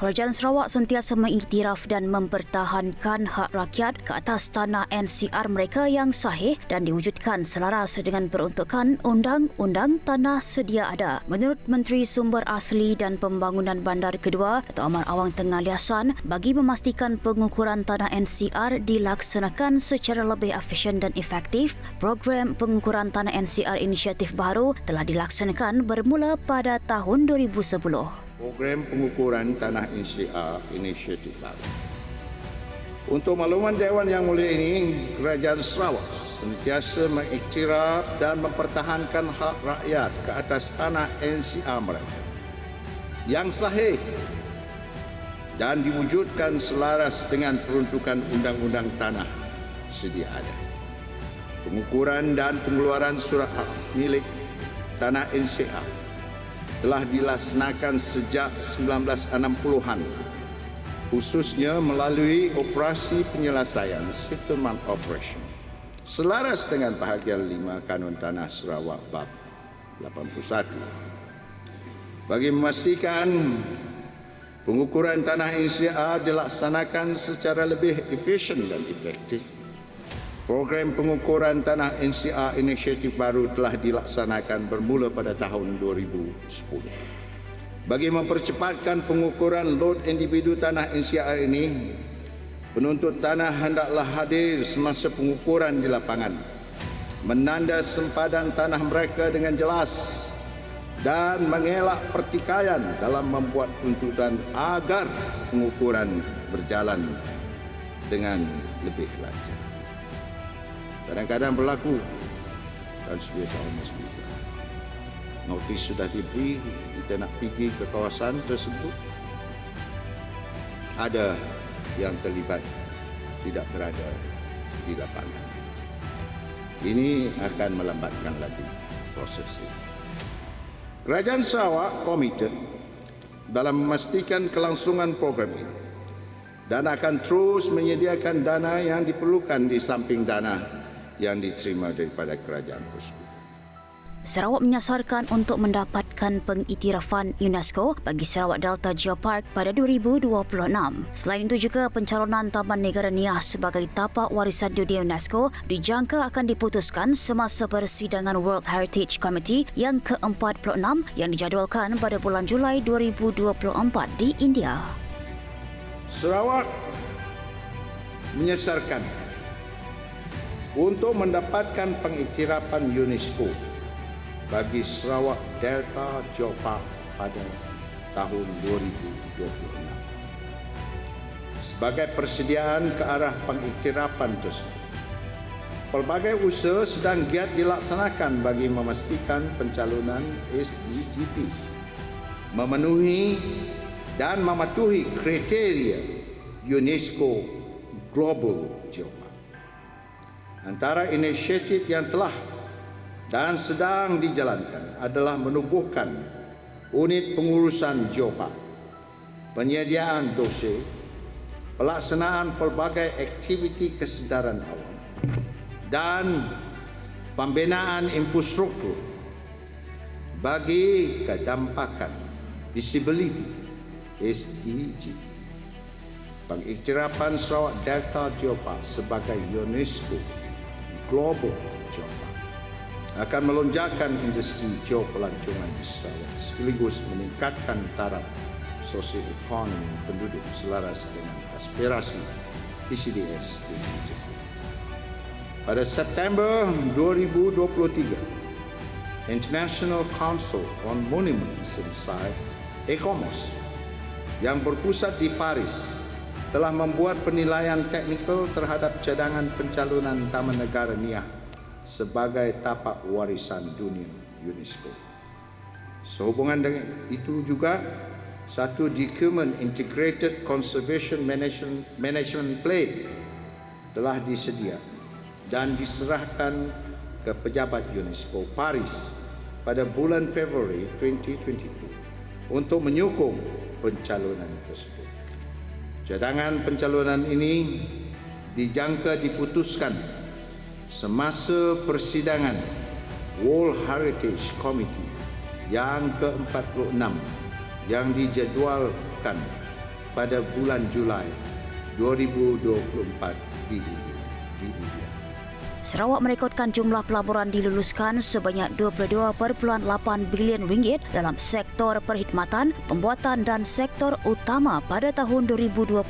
Kerajaan Sarawak sentiasa mengiktiraf dan mempertahankan hak rakyat ke atas tanah NCR mereka yang sahih dan diwujudkan selaras dengan peruntukan Undang-Undang Tanah sedia ada. Menurut Menteri Sumber Asli dan Pembangunan Bandar Kedua, Dato' Amar Awang Tengah Liasan, bagi memastikan pengukuran tanah NCR dilaksanakan secara lebih efisien dan efektif, program pengukuran tanah NCR inisiatif baru telah dilaksanakan bermula pada tahun 2010. Program pengukuran tanah NCR inisiatif baru. Untuk makluman Dewan Yang Mulia ini, Kerajaan Sarawak sentiasa mengiktiraf dan mempertahankan hak rakyat ke atas tanah NCR mereka yang sahih dan diwujudkan selaras dengan peruntukan Undang-Undang Tanah sedia ada. Pengukuran dan pengeluaran surat hak milik tanah NCR telah dilaksanakan sejak 1960-an, khususnya melalui operasi penyelesaian settlement operation selaras dengan bahagian 5 Kanun Tanah Sarawak Bab 81. Bagi memastikan pengukuran tanah NCR dilaksanakan secara lebih efisien dan efektif, program pengukuran tanah NCR inisiatif baru telah dilaksanakan bermula pada tahun 2010. Bagi mempercepatkan pengukuran load individu tanah NCR ini, penuntut tanah hendaklah hadir semasa pengukuran di lapangan, menanda sempadan tanah mereka dengan jelas dan mengelak pertikaian dalam membuat tuntutan agar pengukuran berjalan dengan lebih lancar. Kadang-kadang berlaku dan sebiasa mas juga. Notis sudah diberi, kita nak pergi ke kawasan tersebut. Ada yang terlibat tidak berada di lapangan. Ini akan melambatkan lagi proses ini. Kerajaan Sarawak komited dalam memastikan kelangsungan program ini dan akan terus menyediakan dana yang diperlukan di samping dana yang diterima daripada kerajaan tersebut. Sarawak menyasarkan untuk mendapatkan pengiktirafan UNESCO bagi Sarawak Delta Geopark pada 2026. Selain itu juga pencalonan Taman Negara Niah sebagai tapak warisan dunia UNESCO dijangka akan diputuskan semasa persidangan World Heritage Committee yang ke-46 yang dijadualkan pada bulan Julai 2024 di India. Sarawak menyasarkan untuk mendapatkan pengiktirafan UNESCO bagi Sarawak Delta Geopark pada tahun 2026. Sebagai persediaan ke arah pengiktirafan tersebut, pelbagai usaha sedang giat dilaksanakan bagi memastikan pencalonan SDGP memenuhi dan mematuhi kriteria UNESCO Global Geopark. Antara inisiatif yang telah dan sedang dijalankan adalah menubuhkan unit pengurusan geopark, penyediaan dossier, pelaksanaan pelbagai aktiviti kesedaran awam dan pembinaan infrastruktur bagi kedampakan visibility SDGP. Pengiktirafan Sarawak Delta Geopark sebagai UNESCO Global Geopark akan melonjakkan industri geopelancongan di Sarawak sekaligus meningkatkan taraf sosioekonomi penduduk selaras dengan aspirasi PCDS di Malaysia. Pada September 2023, International Council on Monuments and Sites (ICOMOS) yang berpusat di Paris telah membuat penilaian teknikal terhadap cadangan pencalonan Taman Negara Niah sebagai tapak warisan dunia UNESCO. Sehubungan dengan itu juga, satu dokumen Integrated Conservation Management Plan telah disedia dan diserahkan ke pejabat UNESCO Paris pada bulan Februari 2022 untuk menyokong pencalonan tersebut. Cadangan pencalonan ini dijangka diputuskan semasa persidangan World Heritage Committee yang ke-46 yang dijadualkan pada bulan Julai 2024 di India. Sarawak merekodkan jumlah pelaburan diluluskan sebanyak 22.8 bilion ringgit dalam sektor perkhidmatan, pembuatan dan sektor utama pada tahun 2023.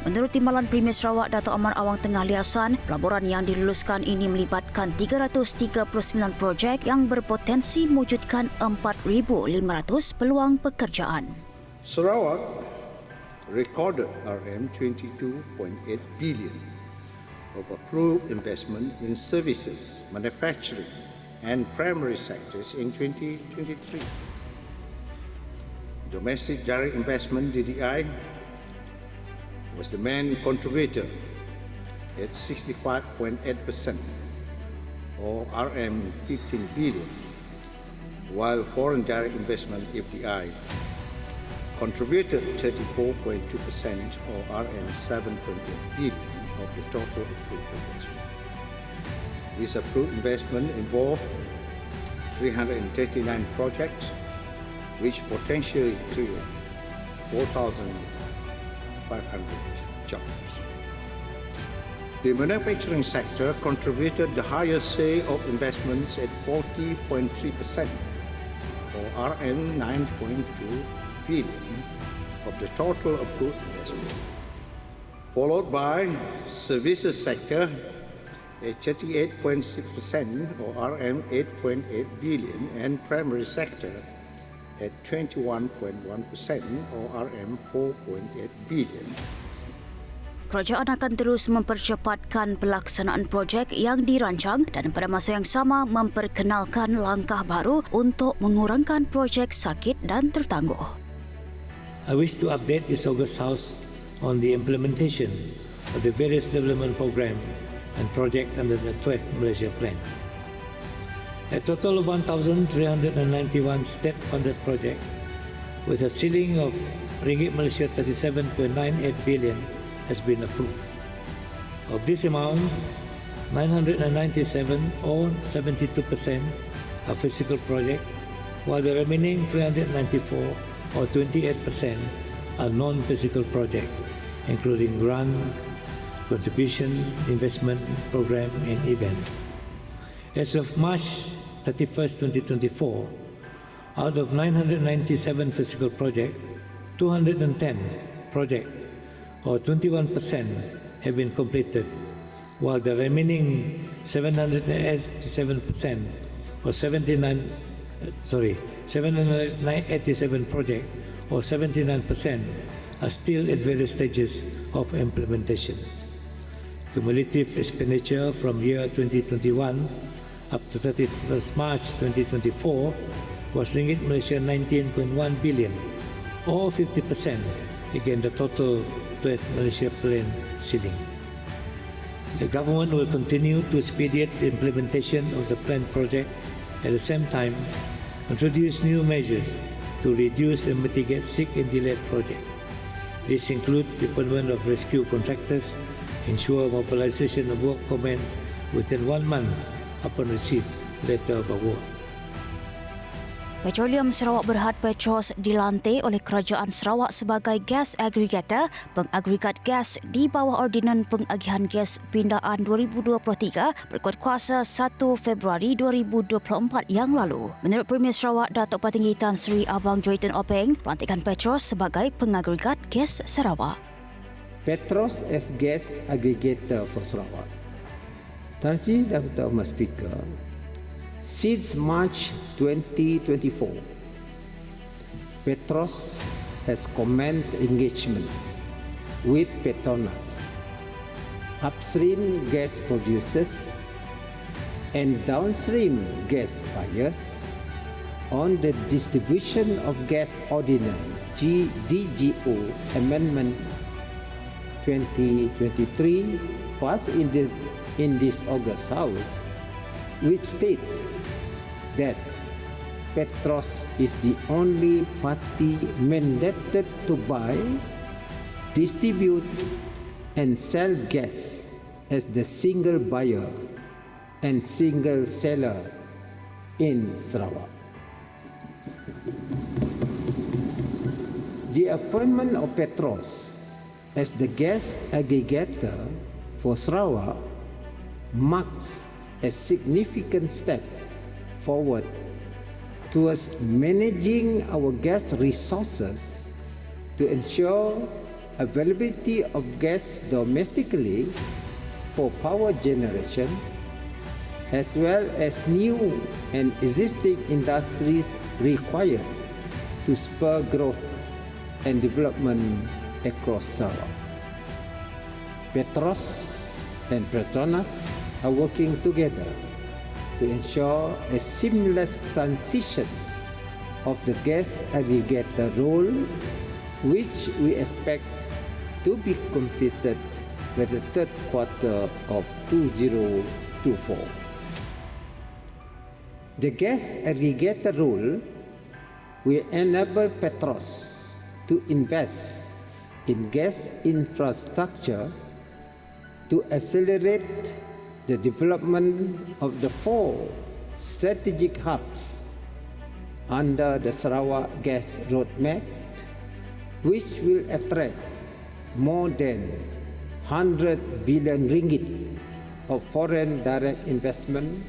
Menurut Timbalan Premier Sarawak Dato' Amar Awang Tengah Liasan, pelaburan yang diluluskan ini melibatkan 339 projek yang berpotensi mewujudkan 4,500 peluang pekerjaan. Sarawak recorded RM22.8 billion of approved investment in services, manufacturing and primary sectors in 2023. Domestic direct investment DDI was the main contributor at 65.8% or RM15 billion, while foreign direct investment FDI contributed 34.2% or RM7.8 billion of the total approved investment. This approved investment involved 339 projects, which potentially create 4,500 jobs. The manufacturing sector contributed the highest share of investments at 40.3% or RM9.2 billion of the total approved investment, followed by services sector at 38.6% or RM8.8 billion and primary sector at 21.1% or RM4.8 billion. Kerajaan akan terus mempercepatkan pelaksanaan projek yang dirancang dan pada masa yang sama memperkenalkan langkah baru untuk mengurangkan projek sakit dan tertangguh. I wish to update this August House on the implementation of the various development program and project under the 12th Malaysia Plan. A total of 1,391 state-funded projects with a ceiling of ringgit Malaysia 37.98 billion has been approved. Of this amount, 997 or 72% are physical projects, while the remaining 394 or 28% are non-physical projects, including grant, contribution, investment program and event. As of March 31st, 2024, out of 997 physical projects, 210 projects or 21% have been completed, while the remaining 787% or 787 projects or 79% are still at various stages of implementation. Cumulative expenditure from year 2021 up to 31st March 2024 was ringgit Malaysia 19.1 billion or 50% against the total 12th Malaysia Plan ceiling. The government will continue to expedite the implementation of the planned project, at the same time introduce new measures to reduce and mitigate sick and delayed projects. This includes the appointment of rescue contractors, ensure mobilization of work commence within 1 month upon receipt letter of award. Petroleum Sarawak Berhad Petros dilantik oleh Kerajaan Sarawak sebagai gas aggregator, pengagregat gas di bawah Ordinan Pengagihan Gas Pindaan 2023 berkuat kuasa 1 Februari 2024 yang lalu. Menurut Premier Sarawak Datuk Patinggi Tan Sri Abang Joyton Openg, pelantikan Petros sebagai pengagregat gas Sarawak. Petros as gas aggregator for Sarawak. Tan Sri Datuk Ahmad Speaker, since March 2024, Petros has commenced engagement with Petronas, upstream gas producers and downstream gas buyers on the distribution of gas ordinance DGO Amendment 2023 passed in this August House, which states that Petros is the only party mandated to buy, distribute and sell gas as the single buyer and single seller in Sarawak. The appointment of Petros as the gas aggregator for Sarawak marks a significant step forward towards managing our gas resources to ensure availability of gas domestically for power generation, as well as new and existing industries required to spur growth and development across Sarawak. Petros and Petronas are working together to ensure a seamless transition of the gas aggregator role, which we expect to be completed by the third quarter of 2024. The gas aggregator role will enable Petros to invest in gas infrastructure to accelerate the development of the 4 strategic hubs under the Sarawak Gas Roadmap, which will attract more than 100 billion ringgit of foreign direct investment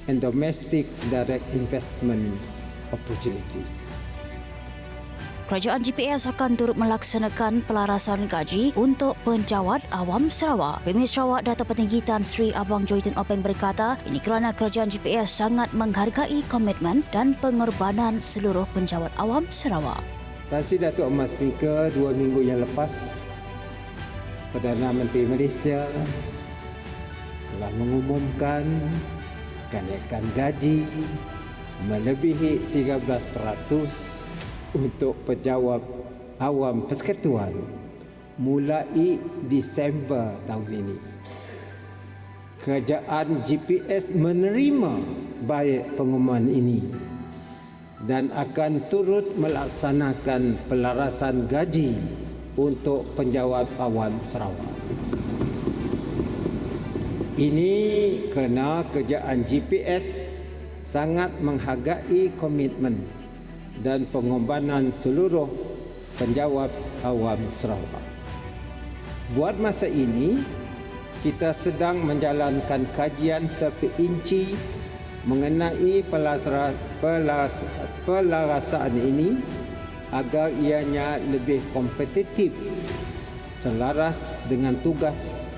and domestic direct investment opportunities. Kerajaan GPS akan turut melaksanakan pelarasan gaji untuk penjawat awam Sarawak. Premier Sarawak Dato' Petinggi Tan Sri Abang Joyton Openg berkata, ini kerana kerajaan GPS sangat menghargai komitmen dan pengorbanan seluruh penjawat awam Sarawak. Tan Sri Datuk Ahmad Speaker 2 minggu yang lepas, Perdana Menteri Malaysia telah mengumumkan kenaikan gaji melebihi 13% untuk pejabat awam persekutuan mulai Disember tahun ini. Kerajaan GPS menerima baik pengumuman ini dan akan turut melaksanakan pelarasan gaji untuk penjawat awam Sarawak. Ini kerana kerajaan GPS sangat menghargai komitmen dan pengorbanan seluruh penjawat awam Sarawak. Buat masa ini, kita sedang menjalankan kajian terperinci mengenai pelarasaan ini agar ianya lebih kompetitif, selaras dengan tugas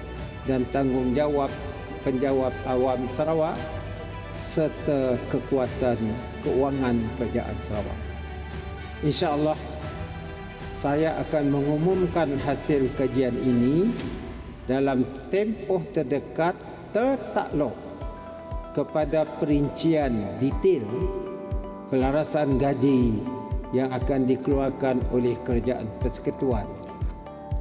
dan tanggungjawab penjawat awam Sarawak serta kekuatan keuangan kerajaan Sarawak. InsyaAllah, saya akan mengumumkan hasil kajian ini dalam tempoh terdekat tertakluk kepada perincian detail pelarasan gaji yang akan dikeluarkan oleh kerajaan persekutuan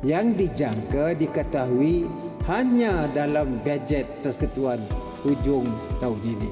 yang dijangka diketahui hanya dalam bajet persekutuan hujung tahun ini.